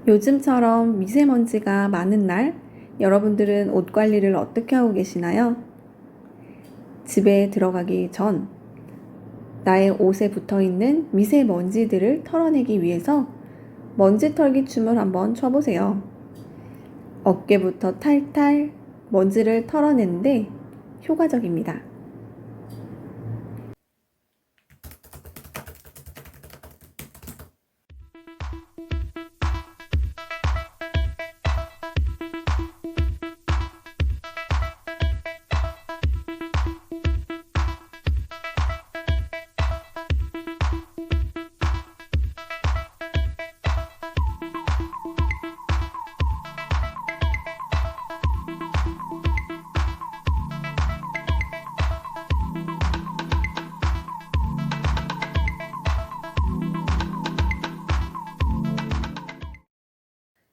요즘처럼 미세먼지가 많은 날, 여러분들은 옷 관리를 어떻게 하고 계시나요? 집에 들어가기 전 나의 옷에 붙어 있는 미세먼지들을 털어내기 위해서 먼지 털기 춤을 한번 춰보세요. 어깨부터 탈탈 먼지를 털어내는데 효과적입니다.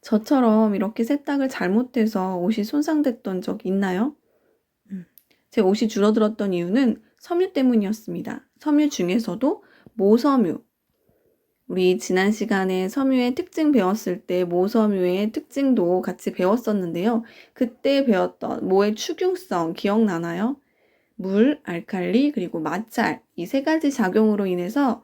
저처럼 이렇게 세탁을 잘못해서 옷이 손상됐던 적 있나요? 제 옷이 줄어들었던 이유는 섬유 때문이었습니다. 섬유 중에서도 모섬유. 우리 지난 시간에 섬유의 특징 배웠을 때 모섬유의 특징도 같이 배웠었는데요. 그때 배웠던 모의 축용성 기억나나요? 물, 알칼리, 그리고 마찰 이 세 가지 작용으로 인해서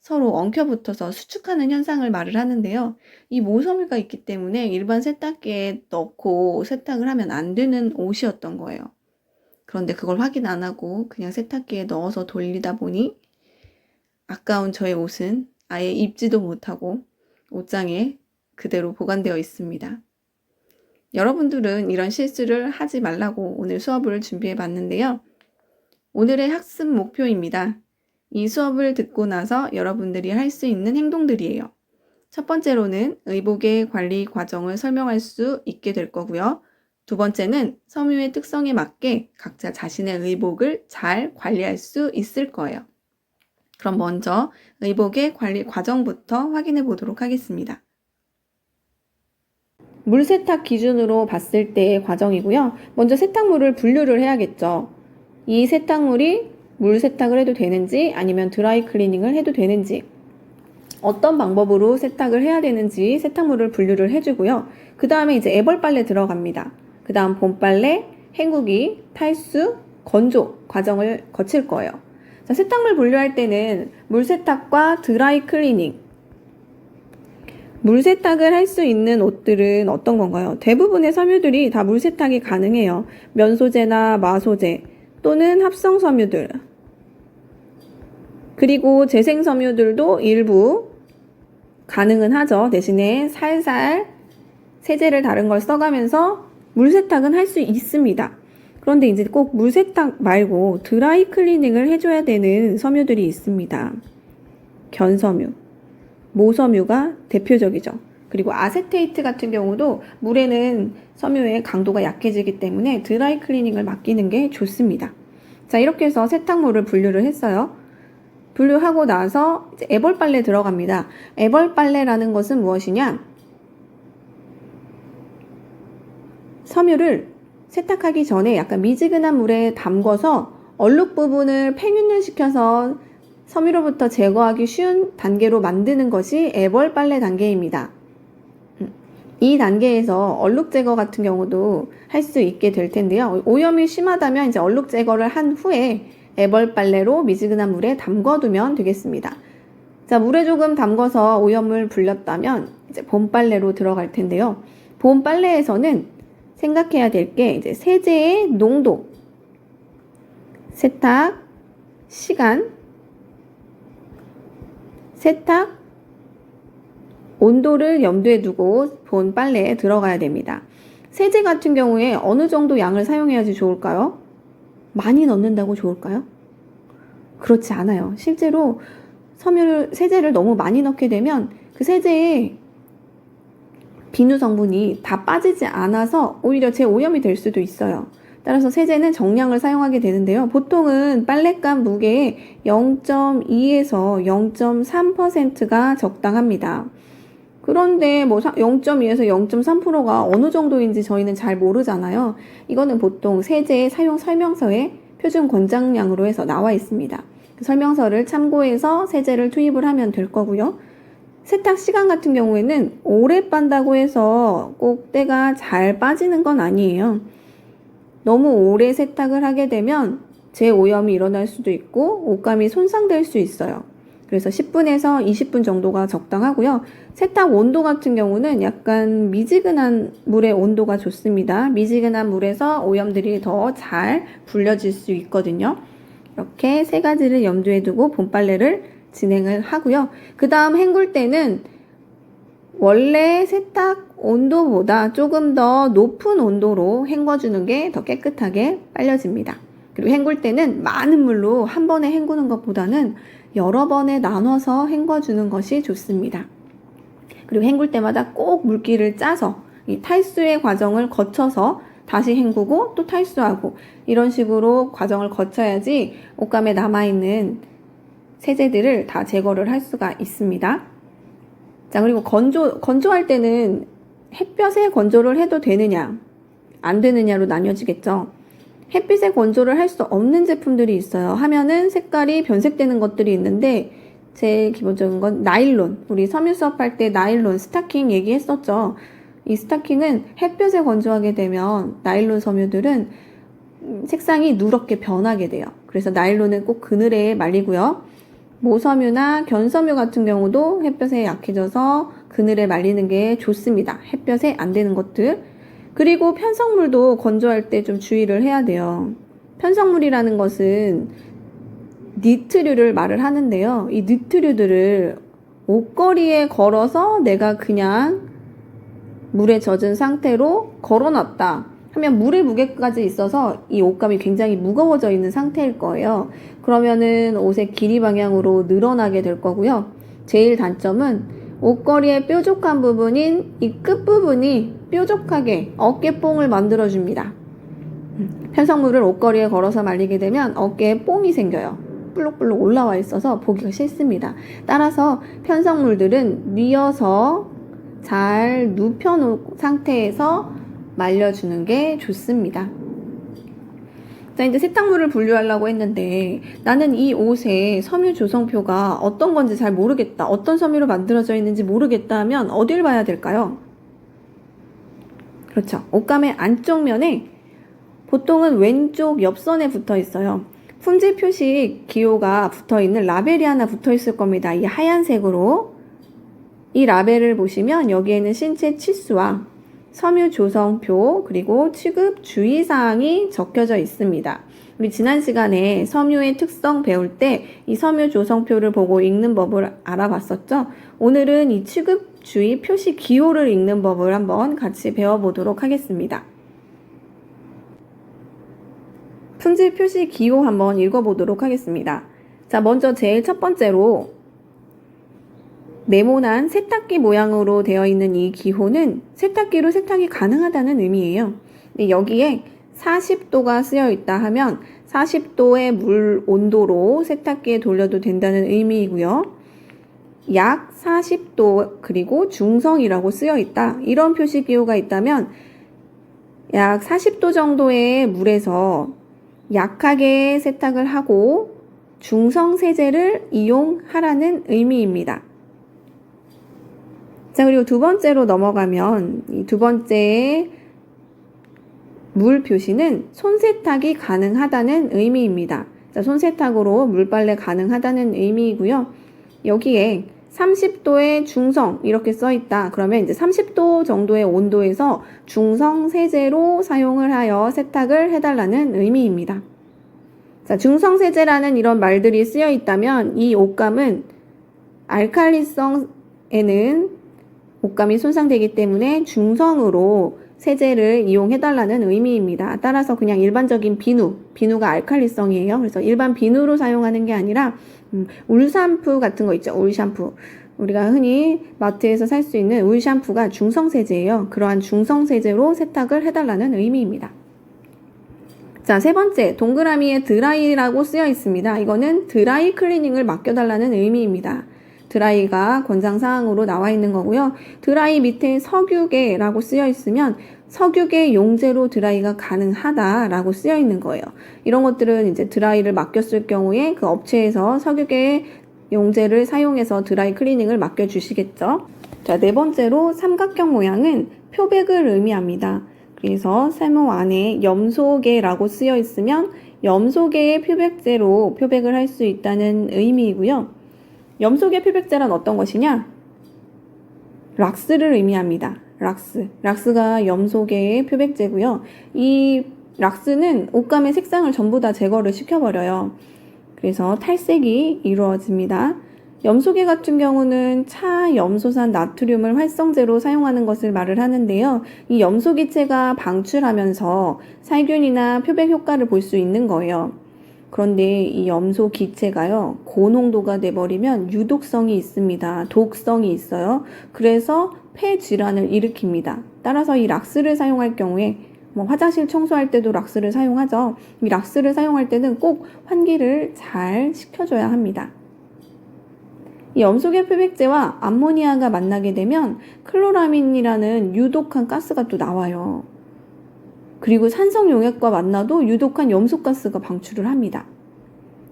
서로 엉켜붙어서 수축하는 현상을 말을 하는데요. 이 모섬유가 있기 때문에 일반 세탁기에 넣고 세탁을 하면 안 되는 옷이었던 거예요. 그런데 그걸 확인 안 하고 그냥 세탁기에 넣어서 돌리다 보니 아까운 저의 옷은 아예 입지도 못하고 옷장에 그대로 보관되어 있습니다. 여러분들은 이런 실수를 하지 말라고 오늘 수업을 준비해 봤는데요. 오늘의 학습 목표입니다. 이 수업을 듣고 나서 여러분들이 할 수 있는 행동들이에요. 첫 번째로는 의복의 관리 과정을 설명할 수 있게 될 거고요. 두 번째는 섬유의 특성에 맞게 각자 자신의 의복을 잘 관리할 수 있을 거예요. 그럼 먼저 의복의 관리 과정부터 확인해 보도록 하겠습니다. 물 세탁 기준으로 봤을 때의 과정이고요. 먼저 세탁물을 분류를 해야겠죠. 이 세탁물이 물 세탁을 해도 되는지 아니면 드라이 클리닝을 해도 되는지 어떤 방법으로 세탁을 해야 되는지 세탁물을 분류를 해주고요. 그 다음에 이제 애벌 빨래 들어갑니다. 그 다음 봄 빨래, 헹구기, 탈수, 건조 과정을 거칠 거예요. 자, 세탁물 분류할 때는 물 세탁과 드라이 클리닝 물 세탁을 할 수 있는 옷들은 어떤 건가요? 대부분의 섬유들이 다 물 세탁이 가능해요. 면 소재나 마 소재 또는 합성 섬유들 그리고 재생 섬유들도 일부 가능은 하죠. 대신에 살살 세제를 다른 걸 써가면서 물 세탁은 할 수 있습니다. 그런데 이제 꼭 물 세탁 말고 드라이 클리닝을 해줘야 되는 섬유들이 있습니다. 견섬유, 모섬유가 대표적이죠. 그리고 아세테이트 같은 경우도 물에는 섬유의 강도가 약해지기 때문에 드라이 클리닝을 맡기는 게 좋습니다. 자, 이렇게 해서 세탁물을 분류를 했어요. 분류하고 나서 이제 애벌 빨래 들어갑니다. 애벌 빨래라는 것은 무엇이냐? 섬유를 세탁하기 전에 약간 미지근한 물에 담궈서 얼룩 부분을 팽윤을 시켜서 섬유로부터 제거하기 쉬운 단계로 만드는 것이 애벌 빨래 단계입니다. 이 단계에서 얼룩 제거 같은 경우도 할 수 있게 될 텐데요. 오염이 심하다면 이제 얼룩 제거를 한 후에 애벌 빨래로 미지근한 물에 담궈두면 되겠습니다. 자, 물에 조금 담궈서 오염을 불렸다면 이제 봄 빨래로 들어갈 텐데요. 봄 빨래에서는 생각해야 될 게 이제 세제의 농도, 세탁 시간, 세탁 온도를 염두에 두고 봄 빨래에 들어가야 됩니다. 세제 같은 경우에 어느 정도 양을 사용해야지 좋을까요? 많이 넣는다고 좋을까요? 그렇지 않아요. 실제로 세제를 너무 많이 넣게 되면 그 세제에 비누 성분이 다 빠지지 않아서 오히려 재오염이 될 수도 있어요. 따라서 세제는 정량을 사용하게 되는데요. 보통은 빨랫감 무게의 0.2에서 0.3%가 적당합니다. 그런데 뭐 0.2에서 0.3%가 어느 정도인지 저희는 잘 모르잖아요. 이거는 보통 세제의 사용 설명서에 표준 권장량으로 해서 나와 있습니다. 설명서를 참고해서 세제를 투입을 하면 될 거고요. 세탁 시간 같은 경우에는 오래 빤다고 해서 꼭 때가 잘 빠지는 건 아니에요. 너무 오래 세탁을 하게 되면 재오염이 일어날 수도 있고 옷감이 손상될 수 있어요. 그래서 10분에서 20분 정도가 적당하고요. 세탁 온도 같은 경우는 약간 미지근한 물의 온도가 좋습니다. 미지근한 물에서 오염들이 더 잘 불려질 수 있거든요. 이렇게 세 가지를 염두에 두고 봄빨래를 진행을 하고요. 그 다음 헹굴 때는 원래 세탁 온도보다 조금 더 높은 온도로 헹궈주는 게 더 깨끗하게 빨려집니다. 그리고 헹굴 때는 많은 물로 한 번에 헹구는 것보다는 여러 번에 나눠서 헹궈주는 것이 좋습니다. 그리고 헹굴 때마다 꼭 물기를 짜서 이 탈수의 과정을 거쳐서 다시 헹구고 또 탈수하고 이런 식으로 과정을 거쳐야지 옷감에 남아있는 세제들을 다 제거를 할 수가 있습니다. 자, 그리고 건조할 때는 햇볕에 건조를 해도 되느냐 안 되느냐로 나뉘어지겠죠. 햇빛에 건조를 할 수 없는 제품들이 있어요. 하면은 색깔이 변색되는 것들이 있는데 제일 기본적인 건 나일론. 우리 섬유 수업할 때 나일론 스타킹 얘기했었죠. 이 스타킹은 햇볕에 건조하게 되면 나일론 섬유들은 색상이 누렇게 변하게 돼요. 그래서 나일론은 꼭 그늘에 말리고요. 모섬유나 견섬유 같은 경우도 햇볕에 약해져서 그늘에 말리는 게 좋습니다. 햇볕에 안 되는 것들. 그리고 편성물도 건조할 때 좀 주의를 해야 돼요. 편성물이라는 것은 니트류를 말을 하는데요. 이 니트류들을 옷걸이에 걸어서 내가 그냥 물에 젖은 상태로 걸어놨다 하면 물의 무게까지 있어서 이 옷감이 굉장히 무거워져 있는 상태일 거예요. 그러면은 옷의 길이 방향으로 늘어나게 될 거고요. 제일 단점은 옷걸이의 뾰족한 부분인 이 끝부분이 뾰족하게 어깨뽕을 만들어줍니다. 편성물을 옷걸이에 걸어서 말리게 되면 어깨에 뽕이 생겨요. 볼록볼록 올라와 있어서 보기가 싫습니다. 따라서 편성물들은 뉘어서 잘 눕혀놓은 상태에서 말려주는 게 좋습니다. 자, 이제 세탁물을 분류하려고 했는데 나는 이 옷의 섬유 조성표가 어떤 건지 잘 모르겠다. 어떤 섬유로 만들어져 있는지 모르겠다 하면 어딜 봐야 될까요? 그렇죠. 옷감의 안쪽 면에 보통은 왼쪽 옆선에 붙어 있어요. 품질 표시 기호가 붙어 있는 라벨이 하나 붙어 있을 겁니다. 이 하얀색으로. 이 라벨을 보시면 여기에는 신체 치수와 섬유 조성표 그리고 취급 주의사항이 적혀져 있습니다. 우리 지난 시간에 섬유의 특성 배울 때 이 섬유 조성표를 보고 읽는 법을 알아봤었죠. 오늘은 이 취급 주의 표시 기호를 읽는 법을 한번 같이 배워보도록 하겠습니다. 품질 표시 기호 한번 읽어보도록 하겠습니다. 자, 먼저 제일 첫 번째로 네모난 세탁기 모양으로 되어 있는 이 기호는 세탁기로 세탁이 가능하다는 의미예요. 근데 여기에 40도가 쓰여 있다 하면 40도의 물 온도로 세탁기에 돌려도 된다는 의미이고요. 약 40도 그리고 중성이라고 쓰여 있다. 이런 표시 기호가 있다면 약 40도 정도의 물에서 약하게 세탁을 하고 중성 세제를 이용하라는 의미입니다. 자, 그리고 두 번째로 넘어가면 이 두 번째의 물 표시는 손세탁이 가능하다는 의미입니다. 자, 손세탁으로 물빨래 가능하다는 의미이고요. 여기에 30도의 중성 이렇게 써 있다. 그러면 이제 30도 정도의 온도에서 중성 세제로 사용을 하여 세탁을 해달라는 의미입니다. 자, 중성 세제라는 이런 말들이 쓰여 있다면 이 옷감은 알칼리성에는 옷감이 손상되기 때문에 중성으로 세제를 이용해달라는 의미입니다. 따라서 그냥 일반적인 비누가 알칼리성이에요. 그래서 일반 비누로 사용하는 게 아니라 울 샴푸 같은 거 있죠. 울 샴푸. 우리가 흔히 마트에서 살 수 있는 울 샴푸가 중성 세제예요. 그러한 중성 세제로 세탁을 해달라는 의미입니다. 자, 세 번째, 동그라미에 드라이라고 쓰여 있습니다. 이거는 드라이 클리닝을 맡겨달라는 의미입니다. 드라이가 권장사항으로 나와 있는 거고요. 드라이 밑에 석유계라고 쓰여 있으면 석유계 용제로 드라이가 가능하다라고 쓰여 있는 거예요. 이런 것들은 이제 드라이를 맡겼을 경우에 그 업체에서 석유계 용제를 사용해서 드라이 클리닝을 맡겨주시겠죠. 자, 네 번째로 삼각형 모양은 표백을 의미합니다. 그래서 세모 안에 염소계라고 쓰여 있으면 염소계의 표백제로 표백을 할 수 있다는 의미이고요. 염소계 표백제란 어떤 것이냐? 락스를 의미합니다. 락스가 염소계의 표백제고요. 이 락스는 옷감의 색상을 전부 다 제거를 시켜버려요. 그래서 탈색이 이루어집니다. 염소계 같은 경우는 차염소산 나트륨을 활성제로 사용하는 것을 말을 하는데요. 이 염소기체가 방출하면서 살균이나 표백 효과를 볼 수 있는 거예요. 그런데 이 염소기체가요, 고농도가 돼버리면 유독성이 있습니다. 독성이 있어요. 그래서 폐질환을 일으킵니다. 따라서 이 락스를 사용할 경우에 화장실 청소할 때도 락스를 사용하죠. 이 락스를 사용할 때는 꼭 환기를 잘 시켜줘야 합니다. 이 염소계 표백제와 암모니아가 만나게 되면 클로라민이라는 유독한 가스가 또 나와요. 그리고 산성용액과 만나도 유독한 염소가스가 방출을 합니다.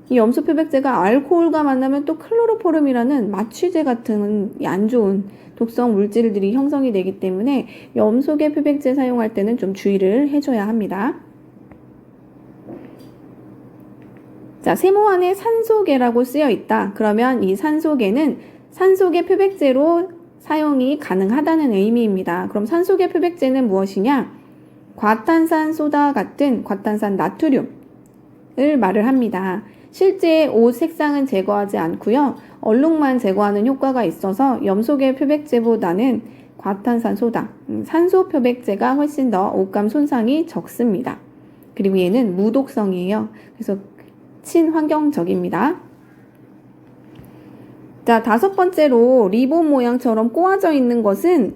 이 염소 표백제가 알코올과 만나면 또 클로로포름이라는 마취제 같은 안 좋은 독성 물질들이 형성이 되기 때문에 염소계 표백제 사용할 때는 좀 주의를 해줘야 합니다. 자, 세모 안에 산소계라고 쓰여 있다. 그러면 이 산소계는 산소계 표백제로 사용이 가능하다는 의미입니다. 그럼 산소계 표백제는 무엇이냐? 과탄산 소다 같은 과탄산 나트륨을 말을 합니다. 실제 옷 색상은 제거하지 않고요. 얼룩만 제거하는 효과가 있어서 염소계 표백제보다는 과탄산 소다, 산소 표백제가 훨씬 더 옷감 손상이 적습니다. 그리고 얘는 무독성이에요. 그래서 친환경적입니다. 자, 다섯 번째로 리본 모양처럼 꼬아져 있는 것은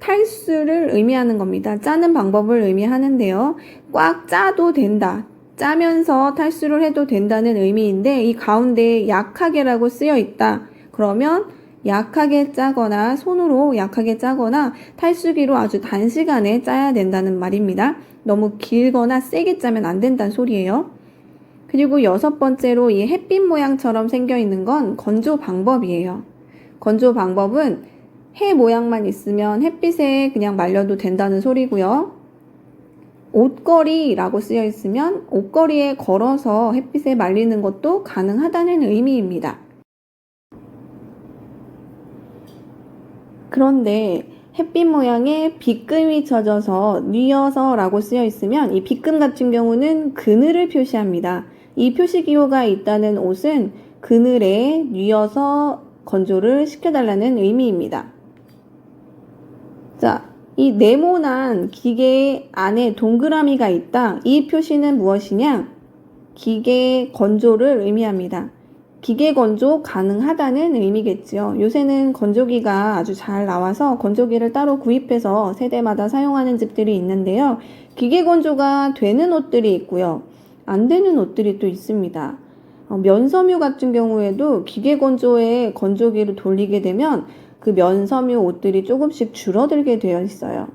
탈수를 의미하는 겁니다. 짜는 방법을 의미하는데요. 꽉 짜도 된다. 짜면서 탈수를 해도 된다는 의미인데 이 가운데 약하게라고 쓰여 있다. 그러면 약하게 짜거나 손으로 약하게 짜거나 탈수기로 아주 단시간에 짜야 된다는 말입니다. 너무 길거나 세게 짜면 안 된다는 소리예요. 그리고 여섯 번째로 이 햇빛 모양처럼 생겨 있는 건 건조 방법이에요. 건조 방법은 해 모양만 있으면 햇빛에 그냥 말려도 된다는 소리고요. 옷걸이라고 쓰여 있으면 옷걸이에 걸어서 햇빛에 말리는 것도 가능하다는 의미입니다. 그런데 햇빛 모양에 빗금이 쳐져서 뉘어서라고 쓰여 있으면 이 빗금 같은 경우는 그늘을 표시합니다. 이 표시기호가 있다는 옷은 그늘에 뉘어서 건조를 시켜달라는 의미입니다. 자, 이 네모난 기계 안에 동그라미가 있다. 이 표시는 무엇이냐? 기계 건조를 의미합니다. 기계 건조 가능하다는 의미겠지요. 요새는 건조기가 아주 잘 나와서 건조기를 따로 구입해서 세대마다 사용하는 집들이 있는데요. 기계 건조가 되는 옷들이 있고요. 안 되는 옷들이 또 있습니다. 면섬유 같은 경우에도 기계 건조에 건조기를 돌리게 되면 그 면섬유 옷들이 조금씩 줄어들게 되어 있어요.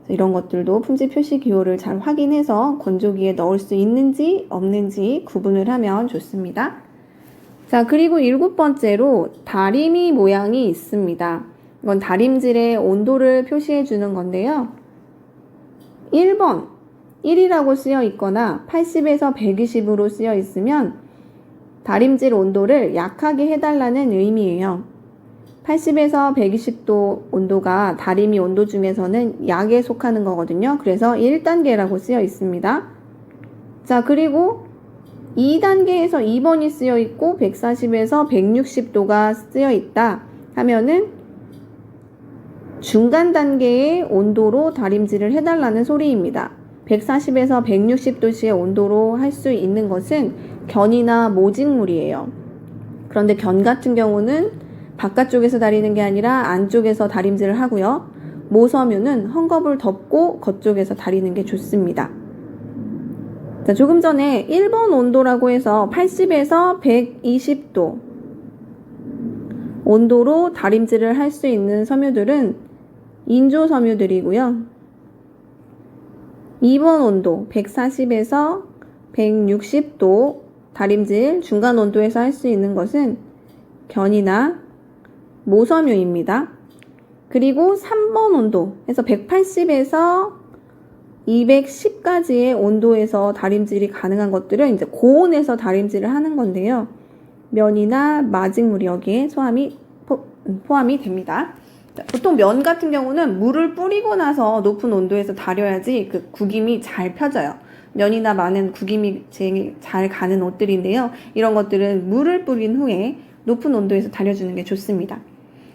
이런 것들도 품질 표시 기호를 잘 확인해서 건조기에 넣을 수 있는지 없는지 구분을 하면 좋습니다. 자, 그리고 일곱 번째로 다리미 모양이 있습니다. 이건 다림질의 온도를 표시해 주는 건데요. 1번 1이라고 쓰여 있거나 80에서 120으로 쓰여 있으면 다림질 온도를 약하게 해달라는 의미예요. 80에서 120도 온도가 다리미 온도 중에서는 약에 속하는 거거든요. 그래서 1단계라고 쓰여 있습니다. 자, 그리고 2단계에서 2번이 쓰여 있고 140에서 160도가 쓰여 있다 하면은 중간 단계의 온도로 다림질을 해달라는 소리입니다. 140에서 160도씨의 온도로 할 수 있는 것은 견이나 모직물이에요. 그런데 견 같은 경우는 바깥쪽에서 다리는 게 아니라 안쪽에서 다림질을 하고요. 모섬유는 헝겊을 덮고 겉쪽에서 다리는 게 좋습니다. 자, 조금 전에 1번 온도라고 해서 80에서 120도 온도로 다림질을 할 수 있는 섬유들은 인조 섬유들이고요. 2번 온도 140에서 160도 다림질 중간 온도에서 할 수 있는 것은 견이나 모섬유입니다. 그리고 3번 온도에서 180에서 210까지의 온도에서 다림질이 가능한 것들은 이제 고온에서 다림질을 하는 건데요. 면이나 마직물이 여기에 포함이 됩니다. 보통 면 같은 경우는 물을 뿌리고 나서 높은 온도에서 다려야지 그 구김이 잘 펴져요. 면이나 마는 구김이 제일 잘 가는 옷들인데요. 이런 것들은 물을 뿌린 후에 높은 온도에서 다려주는 게 좋습니다.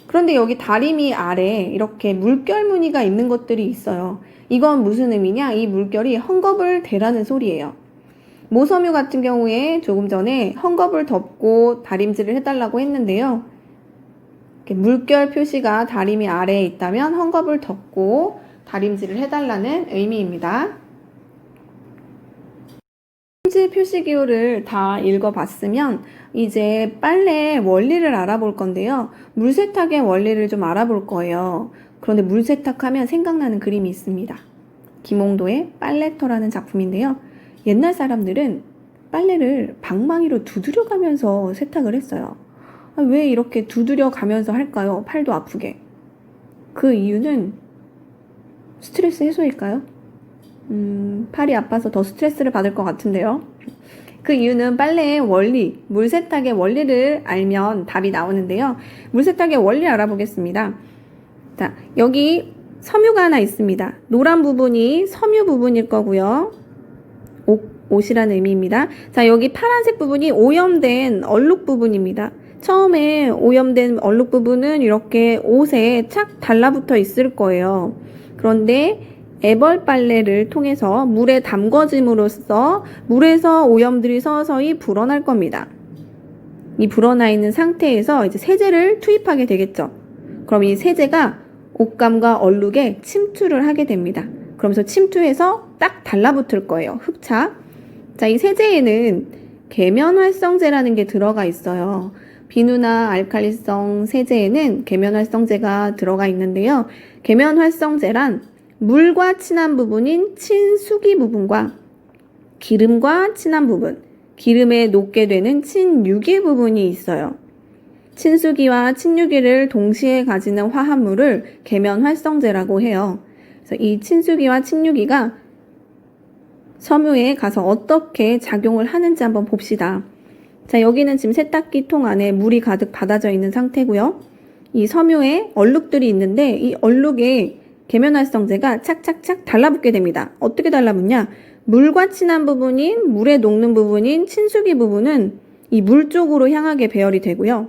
그런데 여기 다리미 아래 이렇게 물결 무늬가 있는 것들이 있어요. 이건 무슨 의미냐? 이 물결이 헝겊을 대라는 소리예요. 모섬유 같은 경우에 조금 전에 헝겊을 덮고 다림질을 해달라고 했는데요. 이렇게 물결 표시가 다리미 아래에 있다면 헝겊을 덮고 다림질을 해달라는 의미입니다. 품질 표시기호를 다 읽어봤으면 이제 빨래 원리를 알아볼 건데요. 물세탁의 원리를 좀 알아볼 거예요. 그런데 물세탁하면 생각나는 그림이 있습니다. 김홍도의 빨래터라는 작품인데요. 옛날 사람들은 빨래를 방망이로 두드려 가면서 세탁을 했어요. 왜 이렇게 두드려 가면서 할까요? 팔도 아프게. 그 이유는 스트레스 해소일까요? 팔이 아파서 더 스트레스를 받을 것 같은데요. 그 이유는 빨래의 원리, 물세탁의 원리를 알면 답이 나오는데요. 물세탁의 원리 알아보겠습니다. 자, 여기 섬유가 하나 있습니다. 노란 부분이 섬유 부분일 거고요. 옷이라는 의미입니다. 자, 여기 파란색 부분이 오염된 얼룩 부분입니다. 처음에 오염된 얼룩 부분은 이렇게 옷에 착 달라붙어 있을 거예요. 그런데 애벌 빨래를 통해서 물에 담궈짐으로써 물에서 오염들이 서서히 불어날 겁니다. 이 불어나 있는 상태에서 이제 세제를 투입하게 되겠죠. 그럼 이 세제가 옷감과 얼룩에 침투를 하게 됩니다. 그러면서 침투해서 딱 달라붙을 거예요. 흡착. 자, 이 세제에는 계면활성제라는 게 들어가 있어요. 비누나 알칼리성 세제에는 계면활성제가 들어가 있는데요. 계면활성제란 물과 친한 부분인 친수기 부분과 기름과 친한 부분, 기름에 녹게 되는 친유기 부분이 있어요. 친수기와 친유기를 동시에 가지는 화합물을 계면활성제라고 해요. 그래서 이 친수기와 친유기가 섬유에 가서 어떻게 작용을 하는지 한번 봅시다. 자, 여기는 지금 세탁기 통 안에 물이 가득 받아져 있는 상태고요. 이 섬유에 얼룩들이 있는데 이 얼룩에 계면활성제가 착착착 달라붙게 됩니다. 어떻게 달라붙냐? 물과 친한 부분인, 물에 녹는 부분인 친수기 부분은 이 물 쪽으로 향하게 배열이 되고요.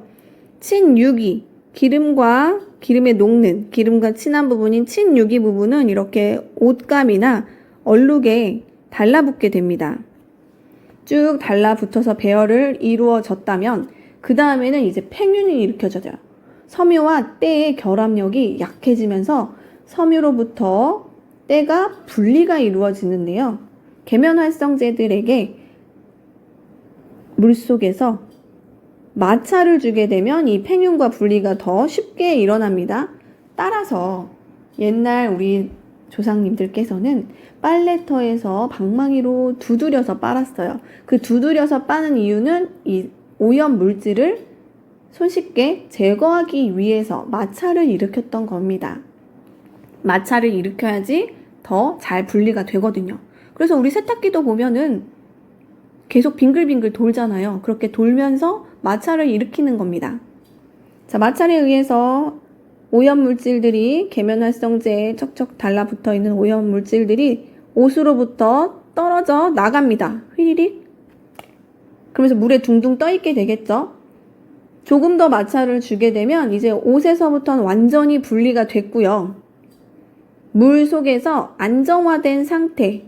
친유기, 기름에 녹는, 기름과 친한 부분인 친유기 부분은 이렇게 옷감이나 얼룩에 달라붙게 됩니다. 쭉 달라붙어서 배열을 이루어졌다면 그 다음에는 이제 팽윤이 일으켜져요. 섬유와 때의 결합력이 약해지면서 섬유로부터 때가 분리가 이루어지는데요. 계면활성제들에게 물속에서 마찰을 주게 되면 이 팽윤과 분리가 더 쉽게 일어납니다. 따라서 옛날 우리 조상님들께서는 빨래터에서 방망이로 두드려서 빨았어요. 그 두드려서 빠는 이유는 이 오염 물질을 손쉽게 제거하기 위해서 마찰을 일으켰던 겁니다. 마찰을 일으켜야지 더 잘 분리가 되거든요. 그래서 우리 세탁기도 보면은 계속 빙글빙글 돌잖아요. 그렇게 돌면서 마찰을 일으키는 겁니다. 자, 마찰에 의해서 오염물질들이 계면활성제에 척척 달라붙어 있는 오염물질들이 옷으로부터 떨어져 나갑니다. 휘리릭. 그러면서 물에 둥둥 떠 있게 되겠죠. 조금 더 마찰을 주게 되면 이제 옷에서부터는 완전히 분리가 됐고요. 물 속에서 안정화된 상태,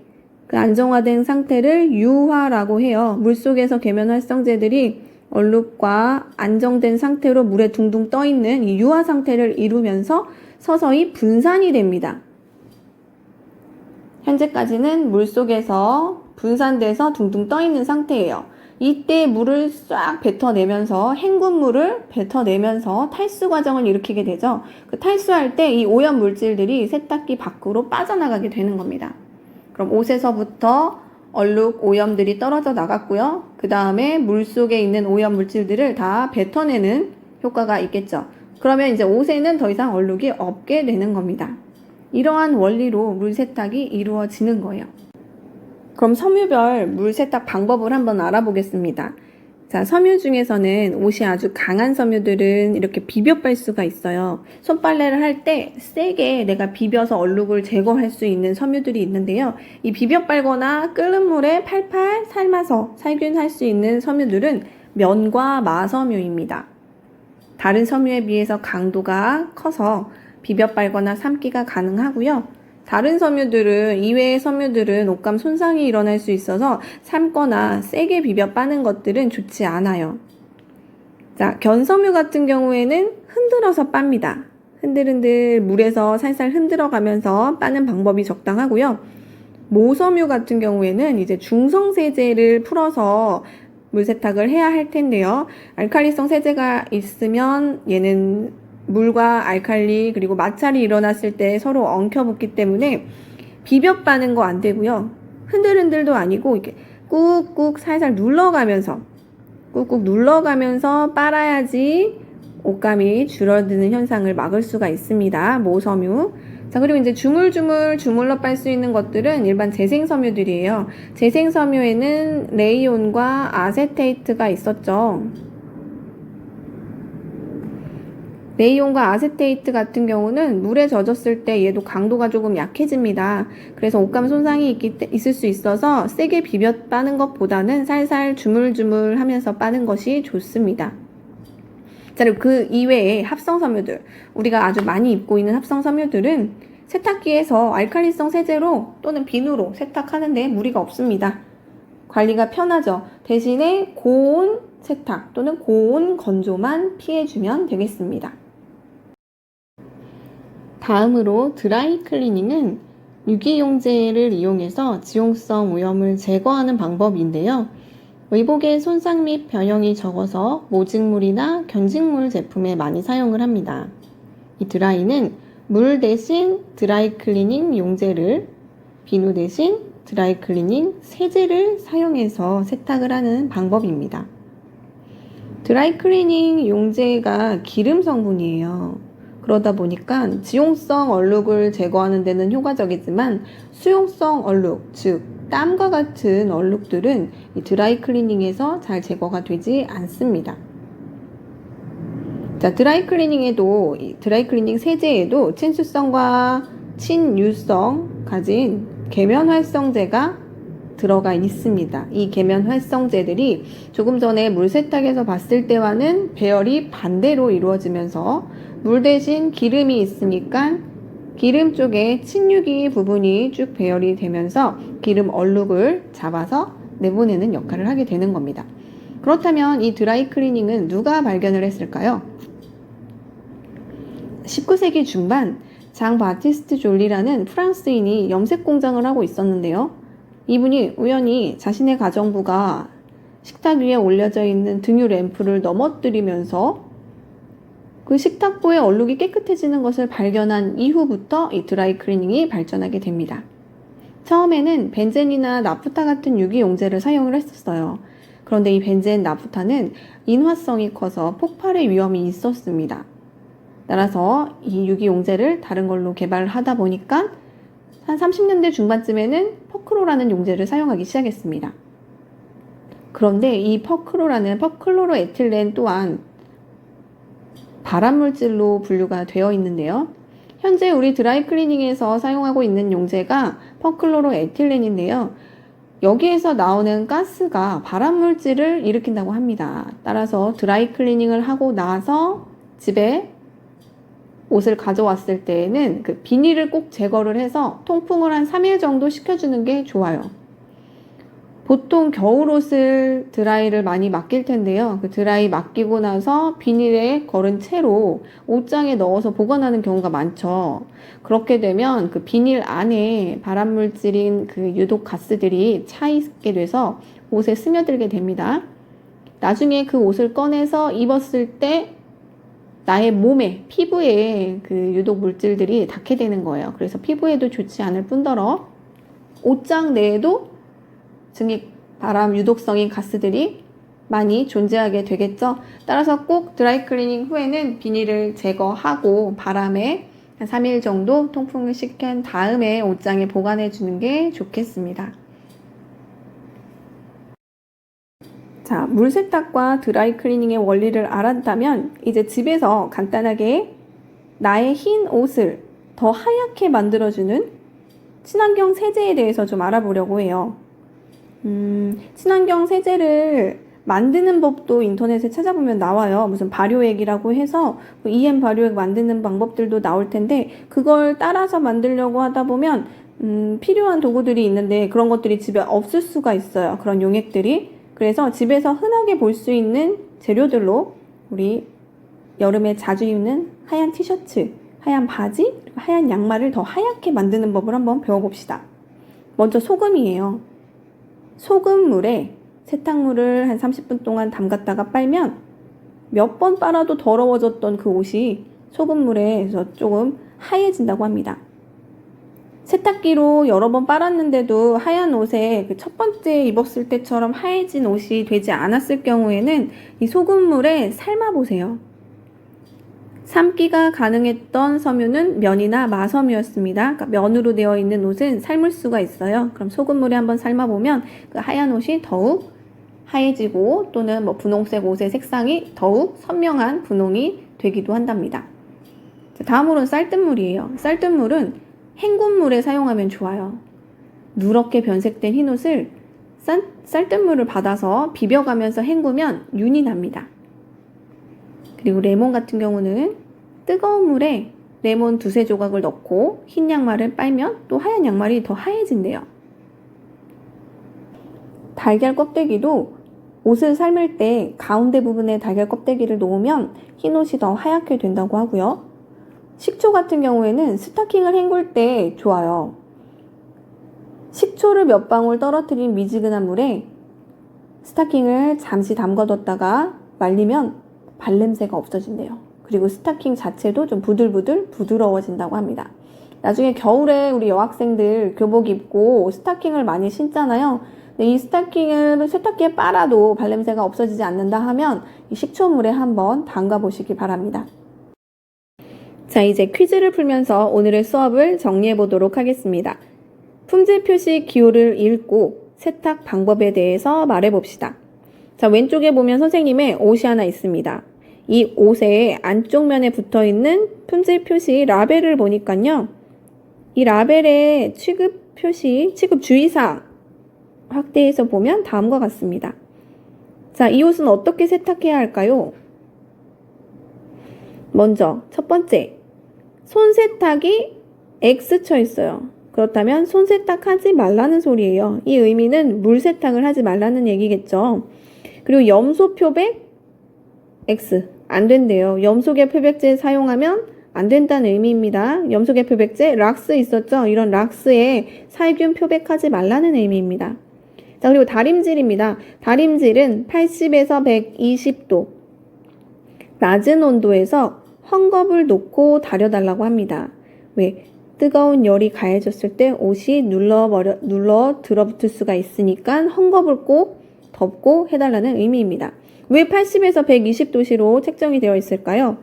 그 안정화된 상태를 유화라고 해요. 물 속에서 계면활성제들이 얼룩과 안정된 상태로 물에 둥둥 떠 있는 이 유화 상태를 이루면서 서서히 분산이 됩니다. 현재까지는 물 속에서 분산돼서 둥둥 떠 있는 상태예요. 이때 물을 싹 뱉어내면서 헹군물을 뱉어내면서 탈수 과정을 일으키게 되죠. 그 탈수할 때 이 오염 물질들이 세탁기 밖으로 빠져나가게 되는 겁니다. 그럼 옷에서부터 얼룩 오염들이 떨어져 나갔고요. 그 다음에 물 속에 있는 오염 물질들을 다 뱉어내는 효과가 있겠죠. 그러면 이제 옷에는 더 이상 얼룩이 없게 되는 겁니다. 이러한 원리로 물 세탁이 이루어지는 거예요. 그럼 섬유별 물 세탁 방법을 한번 알아보겠습니다. 자, 섬유 중에서는 옷이 아주 강한 섬유들은 이렇게 비벼 빨 수가 있어요. 손빨래를 할 때 세게 내가 비벼서 얼룩을 제거할 수 있는 섬유들이 있는데요. 이 비벼 빨거나 끓는 물에 팔팔 삶아서 살균할 수 있는 섬유들은 면과 마섬유입니다. 다른 섬유에 비해서 강도가 커서 비벼 빨거나 삶기가 가능하고요. 다른 섬유들은, 이외의 섬유들은 옷감 손상이 일어날 수 있어서 삶거나 세게 비벼 빠는 것들은 좋지 않아요. 자, 견섬유 같은 경우에는 흔들어서 빱니다. 흔들흔들 물에서 살살 흔들어 가면서 빠는 방법이 적당하고요. 모섬유 같은 경우에는 이제 중성세제를 풀어서 물세탁을 해야 할 텐데요. 알칼리성 세제가 있으면 얘는 물과 알칼리 그리고 마찰이 일어났을 때 서로 엉켜붙기 때문에 비벼 빠는 거 안 되고요. 흔들흔들도 아니고 이렇게 꾹꾹 살살 눌러가면서 빨아야지 옷감이 줄어드는 현상을 막을 수가 있습니다. 모섬유. 자, 그리고 이제 주물러 빨 수 있는 것들은 일반 재생섬유들이에요. 재생섬유에는 레이온과 아세테이트가 있었죠. 레이온과 아세테이트 같은 경우는 물에 젖었을 때 얘도 강도가 조금 약해집니다. 그래서 옷감 손상이 있을 수 있어서 세게 비벼 빠는 것보다는 살살 주물주물 하면서 빠는 것이 좋습니다. 자, 그리고 그 이외에 합성섬유들, 우리가 아주 많이 입고 있는 합성섬유들은 세탁기에서 알칼리성 세제로 또는 비누로 세탁하는데 무리가 없습니다. 관리가 편하죠. 대신에 고온 세탁 또는 고온 건조만 피해주면 되겠습니다. 다음으로 드라이 클리닝은 유기용제를 이용해서 지용성 오염을 제거하는 방법인데요. 의복의 손상 및 변형이 적어서 모직물이나 견직물 제품에 많이 사용을 합니다. 이 드라이는 물 대신 드라이 클리닝 용제를, 비누 대신 드라이 클리닝 세제를 사용해서 세탁을 하는 방법입니다. 드라이 클리닝 용제가 기름 성분이에요. 그러다 보니까 지용성 얼룩을 제거하는 데는 효과적이지만 수용성 얼룩, 즉 땀과 같은 얼룩들은 이 드라이 클리닝에서 잘 제거가 되지 않습니다. 자, 드라이 클리닝 세제에도 친수성과 친유성 가진 계면활성제가 들어가 있습니다. 이 계면활성제들이 조금 전에 물세탁에서 봤을 때와는 배열이 반대로 이루어지면서 물 대신 기름이 있으니까 기름 쪽에 친유기 부분이 쭉 배열이 되면서 기름 얼룩을 잡아서 내보내는 역할을 하게 되는 겁니다. 그렇다면 이 드라이 클리닝은 누가 발견을 했을까요? 19세기 중반 장 바티스트 졸리라는 프랑스인이 염색 공장을 하고 있었는데요. 이분이 우연히 자신의 가정부가 식탁 위에 올려져 있는 등유 램프를 넘어뜨리면서 그 식탁보의 얼룩이 깨끗해지는 것을 발견한 이후부터 이 드라이 클리닝이 발전하게 됩니다. 처음에는 벤젠이나 나프타 같은 유기용제를 사용을 했었어요. 그런데 이 벤젠, 나프타는 인화성이 커서 폭발의 위험이 있었습니다. 따라서 이 유기용제를 다른 걸로 개발을 하다 보니까 한 30년대 중반쯤에는 퍼크로라는 용제를 사용하기 시작했습니다. 그런데 이 퍼클로로에틸렌 또한 발암물질로 분류가 되어 있는데요. 현재 우리 드라이 클리닝에서 사용하고 있는 용제가 퍼클로로에틸렌인데요. 여기에서 나오는 가스가 발암물질을 일으킨다고 합니다. 따라서 드라이 클리닝을 하고 나서 집에 옷을 가져왔을 때에는 그 비닐을 꼭 제거를 해서 통풍을 한 3일 정도 시켜주는 게 좋아요. 보통 겨울옷을 드라이를 많이 맡길 텐데요. 그 드라이 맡기고 나서 비닐에 걸은 채로 옷장에 넣어서 보관하는 경우가 많죠. 그렇게 되면 그 비닐 안에 발암물질인 그 유독 가스들이 차 있게 돼서 옷에 스며들게 됩니다. 나중에 그 옷을 꺼내서 입었을 때 나의 몸에, 피부에 그 유독 물질들이 닿게 되는 거예요. 그래서 피부에도 좋지 않을 뿐더러 옷장 내에도 증액 발암 유독성인 가스들이 많이 존재하게 되겠죠. 따라서 꼭 드라이클리닝 후에는 비닐을 제거하고 바람에 한 3일 정도 통풍을 시킨 다음에 옷장에 보관해 주는 게 좋겠습니다. 자, 물세탁과 드라이클리닝의 원리를 알았다면 이제 집에서 간단하게 나의 흰 옷을 더 하얗게 만들어주는 친환경 세제에 대해서 좀 알아보려고 해요. 친환경 세제를 만드는 법도 인터넷에 찾아보면 나와요. 무슨 발효액이라고 해서 EM 발효액 만드는 방법들도 나올 텐데 그걸 따라서 만들려고 하다 보면 필요한 도구들이 있는데 그런 것들이 집에 없을 수가 있어요. 그런 용액들이. 그래서 집에서 흔하게 볼 수 있는 재료들로 우리 여름에 자주 입는 하얀 티셔츠, 하얀 바지, 하얀 양말을 더 하얗게 만드는 법을 한번 배워봅시다. 먼저 소금이에요. 소금물에 세탁물을 한 30분 동안 담갔다가 빨면 몇 번 빨아도 더러워졌던 그 옷이 소금물에서 조금 하얘진다고 합니다. 세탁기로 여러 번 빨았는데도 하얀 옷에 그 첫 번째 입었을 때처럼 하얘진 옷이 되지 않았을 경우에는 이 소금물에 삶아보세요. 삶기가 가능했던 섬유는 면이나 마섬유였습니다. 그러니까 면으로 되어 있는 옷은 삶을 수가 있어요. 그럼 소금물에 한번 삶아보면 그 하얀 옷이 더욱 하얘지고 또는 뭐 분홍색 옷의 색상이 더욱 선명한 분홍이 되기도 한답니다. 다음으로는 쌀뜨물이에요. 쌀뜨물은 헹군물에 사용하면 좋아요. 누렇게 변색된 흰 옷을 쌀뜨물을 받아서 비벼가면서 헹구면 윤이 납니다. 그리고 레몬 같은 경우는 뜨거운 물에 레몬 2-3조각을 넣고 흰 양말을 빨면 또 하얀 양말이 더 하얘진대요. 달걀 껍데기도 옷을 삶을 때 가운데 부분에 달걀 껍데기를 놓으면 흰 옷이 더 하얗게 된다고 하고요. 식초 같은 경우에는 스타킹을 헹굴 때 좋아요. 식초를 몇 방울 떨어뜨린 미지근한 물에 스타킹을 잠시 담가뒀다가 말리면 발냄새가 없어진대요. 그리고 스타킹 자체도 좀 부들부들 부드러워진다고 합니다. 나중에 겨울에 우리 여학생들 교복 입고 스타킹을 많이 신잖아요. 근데 이 스타킹을 세탁기에 빨아도 발냄새가 없어지지 않는다 하면 이 식초물에 한번 담가 보시기 바랍니다. 자, 이제 퀴즈를 풀면서 오늘의 수업을 정리해 보도록 하겠습니다. 품질 표시 기호를 읽고 세탁 방법에 대해서 말해 봅시다. 자, 왼쪽에 보면 선생님의 옷이 하나 있습니다. 이 옷의 안쪽 면에 붙어 있는 품질 표시 라벨을 보니까요. 이 라벨의 취급 표시, 취급 주의사항 확대해서 보면 다음과 같습니다. 자, 이 옷은 어떻게 세탁해야 할까요? 먼저 첫 번째, 손세탁이 X 쳐 있어요. 그렇다면 손세탁하지 말라는 소리예요. 이 의미는 물세탁을 하지 말라는 얘기겠죠. 그리고 염소 표백 X 안 된대요. 염소계 표백제 사용하면 안 된다는 의미입니다. 염소계 표백제 락스 있었죠? 이런 락스에 살균 표백하지 말라는 의미입니다. 자, 그리고 다림질입니다. 다림질은 80에서 120도 낮은 온도에서 헝겊을 놓고 다려달라고 합니다. 왜? 뜨거운 열이 가해졌을 때 옷이 눌러 들어붙을 수가 있으니까 헝겊을 꼭 덮고 해달라는 의미입니다. 왜 80에서 120도씨로 책정이 되어 있을까요?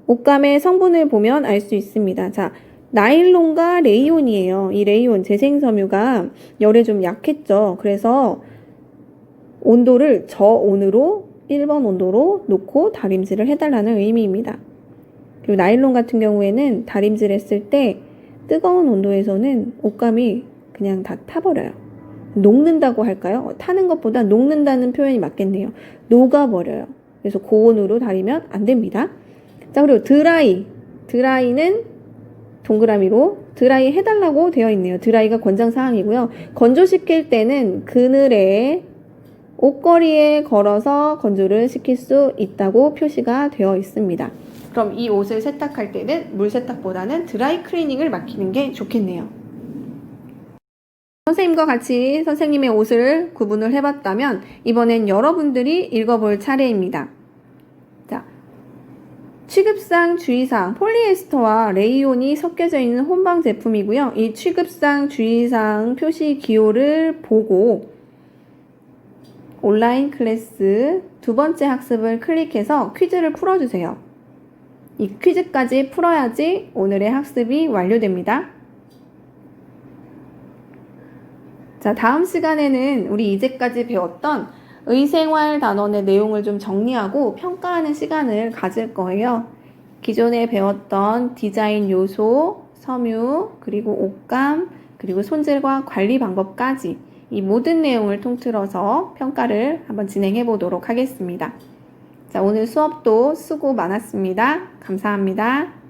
옷감의 성분을 보면 알 수 있습니다. 자, 나일론과 레이온이에요. 이 레이온, 재생섬유가 열에 좀 약했죠. 그래서 온도를 저온으로 1번 온도로 놓고 다림질을 해달라는 의미입니다. 그리고 나일론 같은 경우에는 다림질 했을 때 뜨거운 온도에서는 옷감이 그냥 다 타버려요. 녹는다고 할까요? 타는 것보다 녹는다는 표현이 맞겠네요. 녹아버려요. 그래서 고온으로 다리면 안 됩니다. 자, 그리고 드라이는 동그라미로 드라이 해달라고 되어 있네요. 드라이가 권장사항이고요. 건조시킬 때는 그늘에 옷걸이에 걸어서 건조를 시킬 수 있다고 표시가 되어 있습니다. 그럼 이 옷을 세탁할 때는 물세탁보다는 드라이 클리닝을 맡기는 게 좋겠네요. 선생님과 같이 선생님의 옷을 구분을 해봤다면 이번엔 여러분들이 읽어볼 차례입니다. 자, 취급상 주의사항, 폴리에스터와 레이온이 섞여져 있는 혼방 제품이고요. 이 취급상 주의사항 표시 기호를 보고 온라인 클래스 두 번째 학습을 클릭해서 퀴즈를 풀어주세요. 이 퀴즈까지 풀어야지 오늘의 학습이 완료됩니다. 자, 다음 시간에는 우리 이제까지 배웠던 의생활 단원의 내용을 좀 정리하고 평가하는 시간을 가질 거예요. 기존에 배웠던 디자인 요소, 섬유, 그리고 옷감, 그리고 손질과 관리 방법까지 이 모든 내용을 통틀어서 평가를 한번 진행해 보도록 하겠습니다. 자, 오늘 수업도 수고 많았습니다. 감사합니다.